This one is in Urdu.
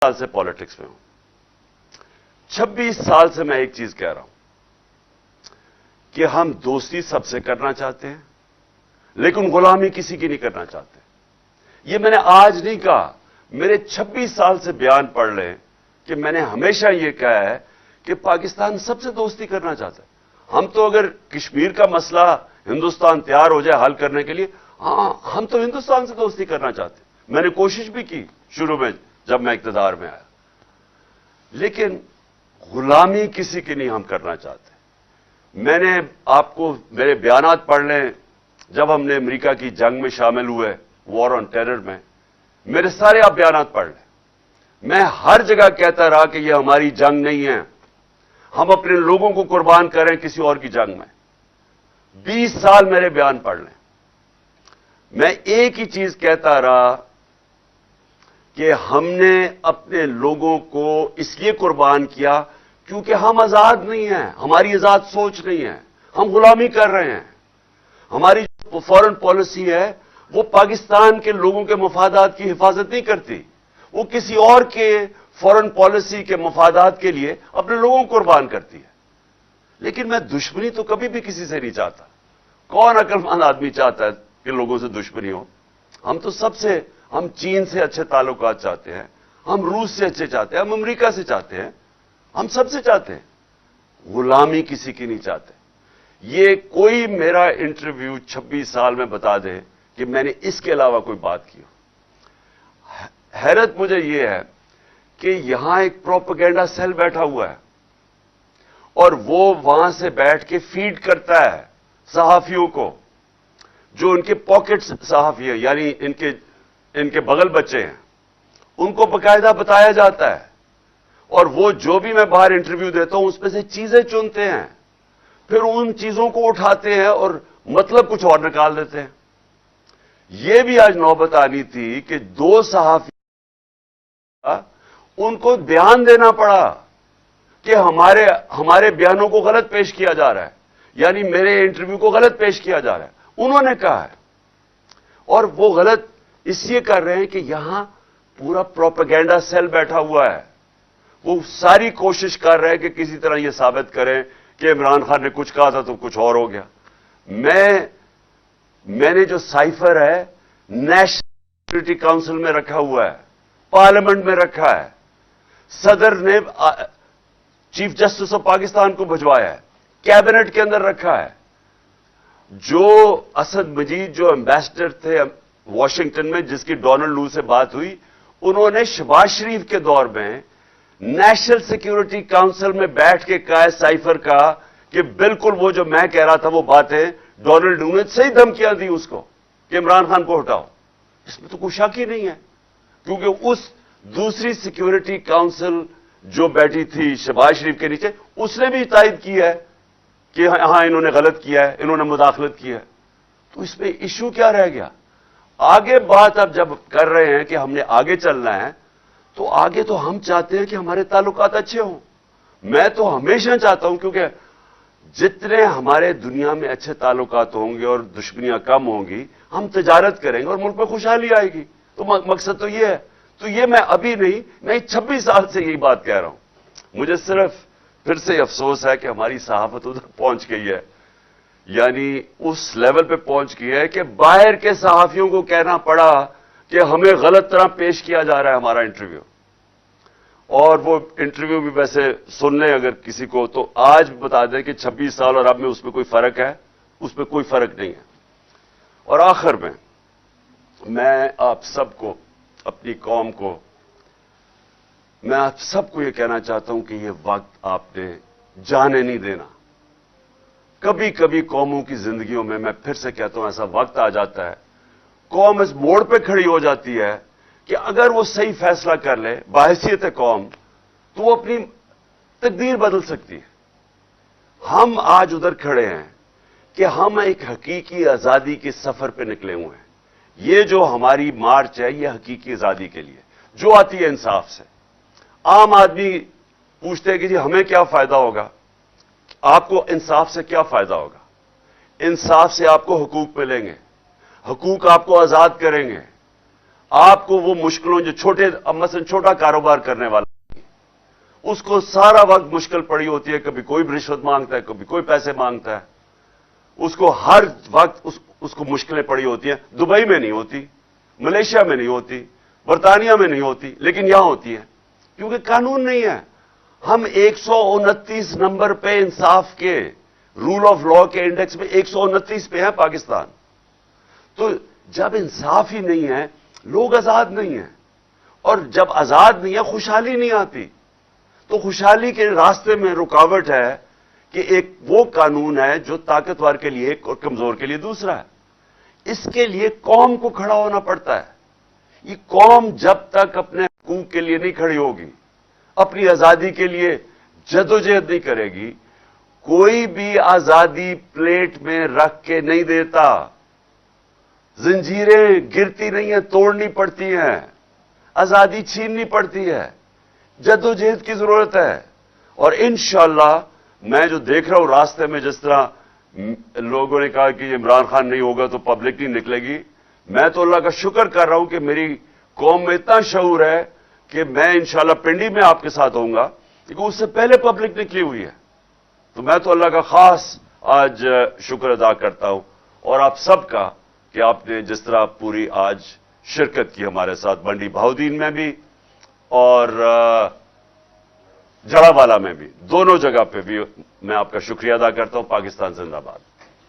سال سے پالیٹکس میں ہوں. 26 سال سے میں ایک چیز کہہ رہا ہوں کہ ہم دوستی سب سے کرنا چاہتے ہیں لیکن غلامی کسی کی نہیں کرنا چاہتے. یہ میں نے آج نہیں کہا, میرے 26 سال سے بیان پڑھ لیں کہ میں نے ہمیشہ یہ کہا ہے کہ پاکستان سب سے دوستی کرنا چاہتا ہے. ہم تو اگر کشمیر کا مسئلہ ہندوستان تیار ہو جائے حل کرنے کے لیے, ہاں ہم تو ہندوستان سے دوستی کرنا چاہتے ہیں. میں نے کوشش بھی کی شروع میں جب میں اقتدار میں آیا, لیکن غلامی کسی کی نہیں ہم کرنا چاہتے. میں نے آپ کو میرے بیانات پڑھ لیں جب ہم نے امریکہ کی جنگ میں شامل ہوئے, وار آن ٹیرر میں, میرے سارے آپ بیانات پڑھ لیں. میں ہر جگہ کہتا رہا کہ یہ ہماری جنگ نہیں ہے, ہم اپنے لوگوں کو قربان کریں کسی اور کی جنگ میں. 20 سال میرے بیان پڑھ لیں, میں ایک ہی چیز کہتا رہا کہ ہم نے اپنے لوگوں کو اس لیے قربان کیا کیونکہ ہم آزاد نہیں ہیں, ہماری آزاد سوچ نہیں ہے, ہم غلامی کر رہے ہیں. ہماری جو فورن پالیسی ہے وہ پاکستان کے لوگوں کے مفادات کی حفاظت نہیں کرتی, وہ کسی اور کے فورن پالیسی کے مفادات کے لیے اپنے لوگوں کو قربان کرتی ہے. لیکن میں دشمنی تو کبھی بھی کسی سے نہیں چاہتا. کون عقل مند آدمی چاہتا ہے کہ لوگوں سے دشمنی ہو؟ ہم تو ہم چین سے اچھے تعلقات چاہتے ہیں, ہم روس سے اچھے چاہتے ہیں, ہم امریکہ سے چاہتے ہیں, ہم سب سے چاہتے ہیں. غلامی کسی کی نہیں چاہتے. یہ کوئی میرا انٹرویو 26 سال میں بتا دے کہ میں نے اس کے علاوہ کوئی بات کی ہو. حیرت مجھے یہ ہے کہ یہاں ایک پروپیگنڈا سیل بیٹھا ہوا ہے اور وہ وہاں سے بیٹھ کے فیڈ کرتا ہے صحافیوں کو, جو ان کے پاکٹ صحافی ہیں, یعنی ان کے بغل بچے ہیں, ان کو باقاعدہ بتایا جاتا ہے. اور وہ جو بھی میں باہر انٹرویو دیتا ہوں اس میں سے چیزیں چنتے ہیں, پھر ان چیزوں کو اٹھاتے ہیں اور مطلب کچھ اور نکال دیتے ہیں. یہ بھی آج نوبت آنی تھی کہ 2 صحافی ان کو بیان دینا پڑا کہ ہمارے بیانوں کو غلط پیش کیا جا رہا ہے, یعنی میرے انٹرویو کو غلط پیش کیا جا رہا ہے. انہوں نے کہا ہے, اور وہ غلط اس لیے کر رہے ہیں کہ یہاں پورا پروپیگنڈا سیل بیٹھا ہوا ہے. وہ ساری کوشش کر رہے ہیں کہ کسی طرح یہ ثابت کریں کہ عمران خان نے کچھ کہا تھا تو کچھ اور ہو گیا. میں نے جو سائفر ہے نیشنل سیکورٹی کاؤنسل میں رکھا ہوا ہے, پارلیمنٹ میں رکھا ہے, صدر نے چیف جسٹس آف پاکستان کو بھجوایا ہے, کیبنٹ کے اندر رکھا ہے. جو اسد مجید جو ایمبیسڈر تھے واشنگٹن میں, جس کی ڈونلڈ لو سے بات ہوئی, انہوں نے شہباز شریف کے دور میں نیشنل سیکورٹی کاؤنسل میں بیٹھ کے کہا ہے سائفر کا کہ بالکل وہ جو میں کہہ رہا تھا وہ باتیں ڈونلڈ لو نے صحیح دھمکیاں دی اس کو کہ عمران خان کو ہٹاؤ. اس میں تو کوئی شک ہی نہیں ہے, کیونکہ اس دوسری سیکورٹی کاؤنسل جو بیٹھی تھی شہباز شریف کے نیچے, اس نے بھی تائید کی ہے کہ ہاں انہوں نے غلط کیا ہے, انہوں نے مداخلت کی ہے. تو اس میں ایشو کیا رہ گیا؟ آگے بات اب جب کر رہے ہیں کہ ہم نے آگے چلنا ہے, تو آگے تو ہم چاہتے ہیں کہ ہمارے تعلقات اچھے ہوں. میں تو ہمیشہ چاہتا ہوں, کیونکہ جتنے ہمارے دنیا میں اچھے تعلقات ہوں گے اور دشمنیاں کم ہوں گی, ہم تجارت کریں گے اور ملک میں خوشحالی آئے گی. تو مقصد تو یہ ہے. تو یہ میں ابھی نہیں 26 سال سے یہی بات کہہ رہا ہوں. مجھے صرف پھر سے افسوس ہے کہ ہماری صحافت ادھر پہنچ گئی ہے, یعنی اس لیول پہ پہنچ گئی ہے کہ باہر کے صحافیوں کو کہنا پڑا کہ ہمیں غلط طرح پیش کیا جا رہا ہے ہمارا انٹرویو. اور وہ انٹرویو بھی ویسے سن لیں اگر کسی کو, تو آج بتا دیں کہ 26 سال اور اب میں اس میں کوئی فرق ہے, اس میں کوئی فرق نہیں ہے. اور آخر میں آپ سب کو, اپنی قوم کو, میں آپ سب کو یہ کہنا چاہتا ہوں کہ یہ وقت آپ نے جانے نہیں دینا. کبھی کبھی قوموں کی زندگیوں میں پھر سے کہتا ہوں ایسا وقت آ جاتا ہے, قوم اس موڑ پہ کھڑی ہو جاتی ہے کہ اگر وہ صحیح فیصلہ کر لے بحیثیت قوم, تو وہ اپنی تقدیر بدل سکتی ہے. ہم آج ادھر کھڑے ہیں کہ ہم ایک حقیقی آزادی کے سفر پہ نکلے ہوئے ہیں. یہ جو ہماری مارچ ہے یہ حقیقی آزادی کے لیے جو آتی ہے انصاف سے. عام آدمی پوچھتے ہیں کہ جی ہمیں کیا فائدہ ہوگا؟ آپ کو انصاف سے کیا فائدہ ہوگا؟ انصاف سے آپ کو حقوق ملیں گے, حقوق آپ کو آزاد کریں گے, آپ کو وہ مشکلوں جو مثلا چھوٹا کاروبار کرنے والا اس کو سارا وقت مشکل پڑی ہوتی ہے، کبھی کوئی رشوت مانگتا ہے، کبھی کوئی پیسے مانگتا ہے، اس کو ہر وقت اس کو مشکلیں پڑی ہوتی ہیں. دبئی میں نہیں ہوتی، ملیشیا میں نہیں ہوتی، برطانیہ میں نہیں ہوتی، لیکن یہاں ہوتی ہیں کیونکہ قانون نہیں ہے. ہم 129 نمبر پہ انصاف کے رول آف لا کے انڈیکس میں 129 پہ ہیں پاکستان. تو جب انصاف ہی نہیں ہے لوگ آزاد نہیں ہیں، اور جب آزاد نہیں ہے خوشحالی نہیں آتی. تو خوشحالی کے راستے میں رکاوٹ ہے کہ ایک وہ قانون ہے جو طاقتور کے لیے ایک اور کمزور کے لیے دوسرا ہے. اس کے لیے قوم کو کھڑا ہونا پڑتا ہے. یہ قوم جب تک اپنے حقوق کے لیے نہیں کھڑی ہوگی، اپنی آزادی کے لیے جدوجہد نہیں کرے گی، کوئی بھی آزادی پلیٹ میں رکھ کے نہیں دیتا. زنجیریں گرتی نہیں ہیں، توڑنی پڑتی ہیں، آزادی چھیننی پڑتی ہے. جدوجہد کی ضرورت ہے. اور انشاءاللہ میں جو دیکھ رہا ہوں راستے میں، جس طرح لوگوں نے کہا کہ عمران خان نہیں ہوگا تو پبلک نہیں نکلے گی، میں تو اللہ کا شکر کر رہا ہوں کہ میری قوم میں اتنا شعور ہے کہ میں انشاءاللہ پنڈی میں آپ کے ساتھ ہوں گا، کیونکہ اس سے پہلے پبلک نکلی ہوئی ہے. تو میں تو اللہ کا خاص آج شکر ادا کرتا ہوں، اور آپ سب کا کہ آپ نے جس طرح پوری آج شرکت کی ہمارے ساتھ، منڈی بہاؤدین میں بھی اور جڑا والا میں بھی، دونوں جگہ پہ بھی میں آپ کا شکریہ ادا کرتا ہوں. پاکستان زندہ باد.